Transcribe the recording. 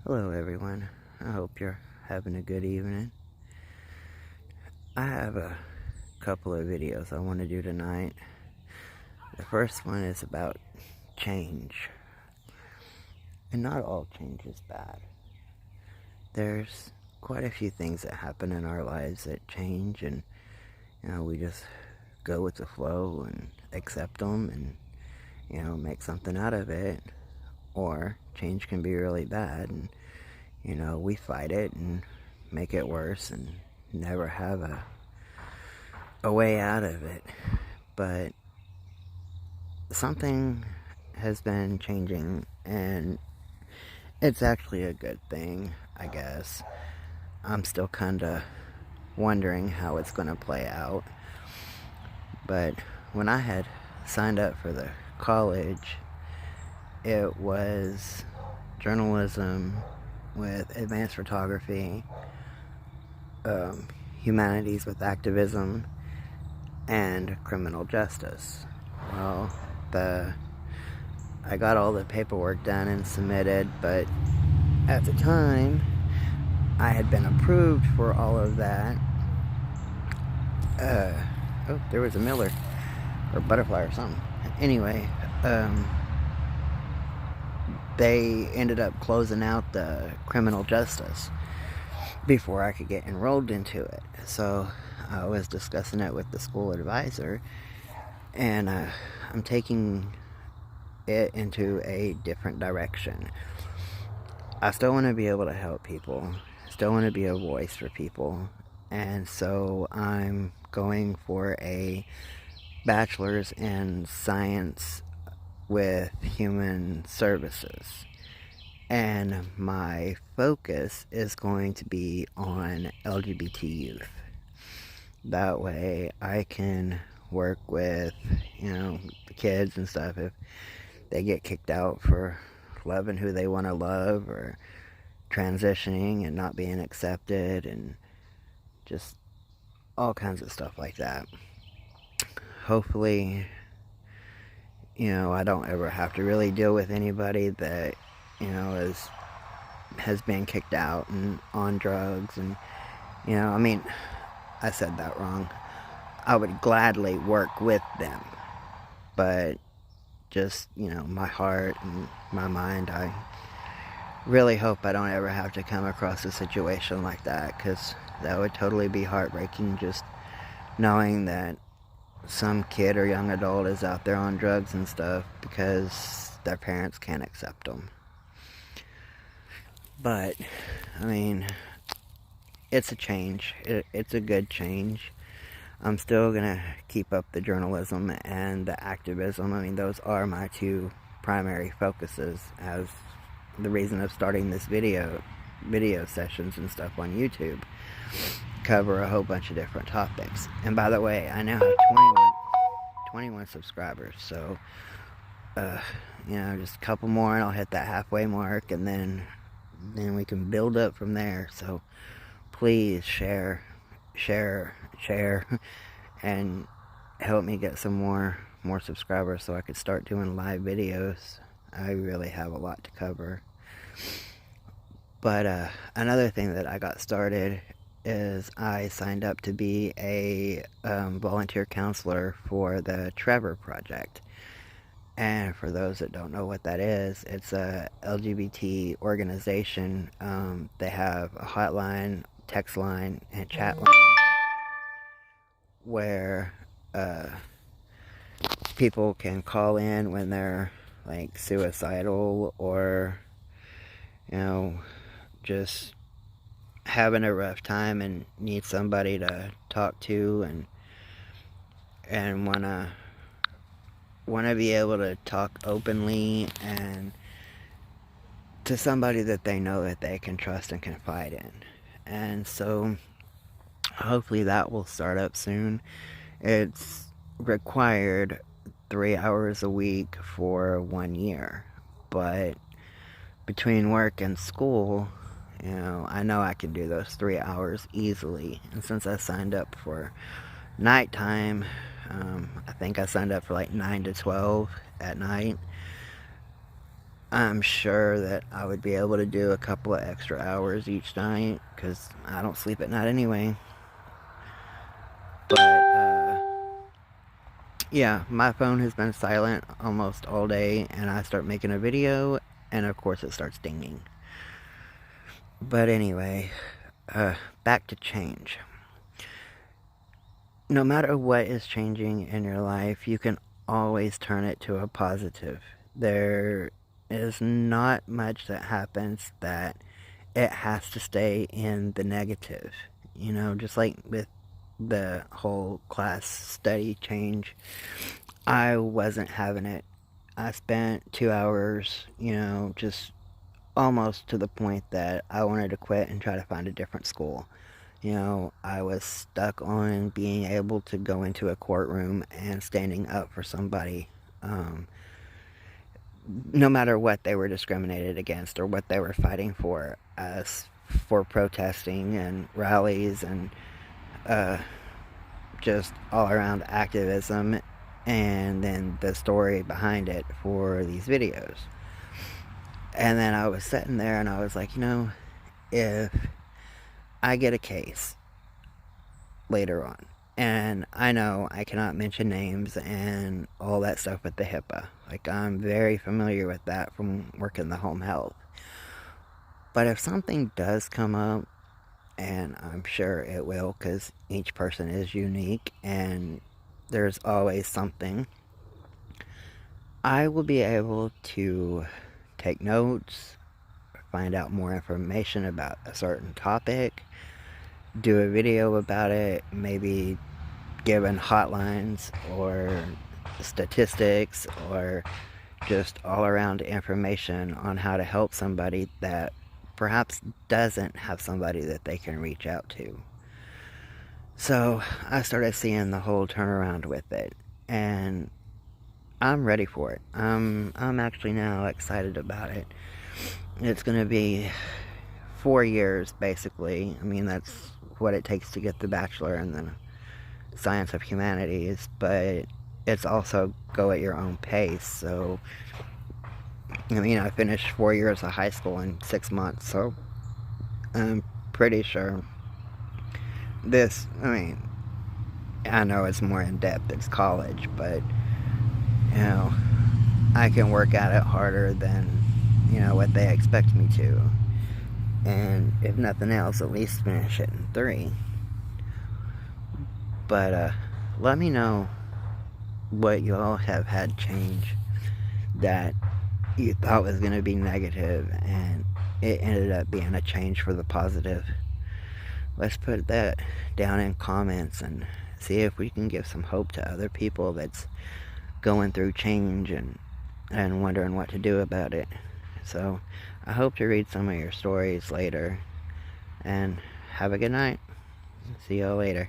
Hello everyone, I hope you're having a good evening. I have a couple of videos I want to do tonight. The first one is about change. And not all change is bad. There's quite a few things that happen in our lives that change, and we just go with the flow and accept them and make something out of it. Or change can be really bad, and we fight it and make it worse and never have a way out of it. But something has been changing, and it's actually a good thing, I guess. I'm still kind of wondering how it's going to play out. But when I had signed up for the college, it was journalism with advanced photography, humanities with activism, and criminal justice. Well, I got all the paperwork done and submitted, but at the time I had been approved for all of that. Oh, there was a miller or butterfly or something. Anyway, they ended up closing out the criminal justice before I could get enrolled into it. So I was discussing it with the school advisor, and I'm taking it into a different direction. I still want to be able to help people, still want to be a voice for people, and so I'm going for a bachelor's in science with human services. And my focus is going to be on LGBT youth. That way I can work with, the kids and stuff if they get kicked out for loving who they want to love, or transitioning and not being accepted, and just all kinds of stuff like that. Hopefully, I don't ever have to really deal with anybody that, has been kicked out and on drugs. And, I said that wrong. I would gladly work with them. But just, my heart and my mind, I really hope I don't ever have to come across a situation like that, because that would totally be heartbreaking, just knowing that some kid or young adult is out there on drugs and stuff because their parents can't accept them. But, it's a change. It's a good change. I'm still going to keep up the journalism and the activism. Those are my two primary focuses as the reason of starting this video sessions and stuff on YouTube. Cover a whole bunch of different topics. And by the way, I now have 21 subscribers, so just a couple more and I'll hit that halfway mark, and then we can build up from there. So please share and help me get some more subscribers so I could start doing live videos. I really have a lot to cover. But another thing that I got started is I signed up to be a volunteer counselor for the Trevor Project. And for those that don't know what that is, it's a LGBT organization. They have a hotline, text line, and chat line where people can call in when they're like suicidal, or just having a rough time and need somebody to talk to, and wanna be able to talk openly and to somebody that they know that they can trust and confide in. And so hopefully that will start up soon. It's required 3 hours a week for 1 year, but between work and school, I know I can do those 3 hours easily. And since I signed up for nighttime, I think I signed up for like 9 to 12 at night. I'm sure that I would be able to do a couple of extra hours each night because I don't sleep at night anyway. But yeah, my phone has been silent almost all day, and I start making a video, and of course it starts dinging. But anyway, back to change. No matter what is changing in your life, you can always turn it to a positive. There is not much that happens that it has to stay in the negative. You know, just like with the whole class study change, I wasn't having it. I spent 2 hours, just almost to the point that I wanted to quit and try to find a different school. I was stuck on being able to go into a courtroom and standing up for somebody, no matter what they were discriminated against or what they were fighting for, as for protesting and rallies and just all around activism, and then the story behind it for these videos. And then I was sitting there and I was like, if I get a case later on, and I know I cannot mention names and all that stuff with the HIPAA. Like, I'm very familiar with that from working the home health. But if something does come up, and I'm sure it will because each person is unique and there's always something, I will be able to take notes, find out more information about a certain topic, do a video about it, maybe given hotlines or statistics or just all around information on how to help somebody that perhaps doesn't have somebody that they can reach out to. So I started seeing the whole turnaround with it, and I'm ready for it. I'm actually now excited about it. It's going to be 4 years, basically. I mean, that's what it takes to get the bachelor in the science of humanities, but it's also go at your own pace. So, I finished 4 years of high school in 6 months, so I'm pretty sure this, I know it's more in depth, it's college, but, I can work at it harder than, what they expect me to. And if nothing else, at least finish it in 3. But let me know what you all have had change that you thought was going to be negative and it ended up being a change for the positive. Let's put that down in comments and see if we can give some hope to other people that's going through change and wondering what to do about it. So I hope to read some of your stories later, and have a good night. See y'all later.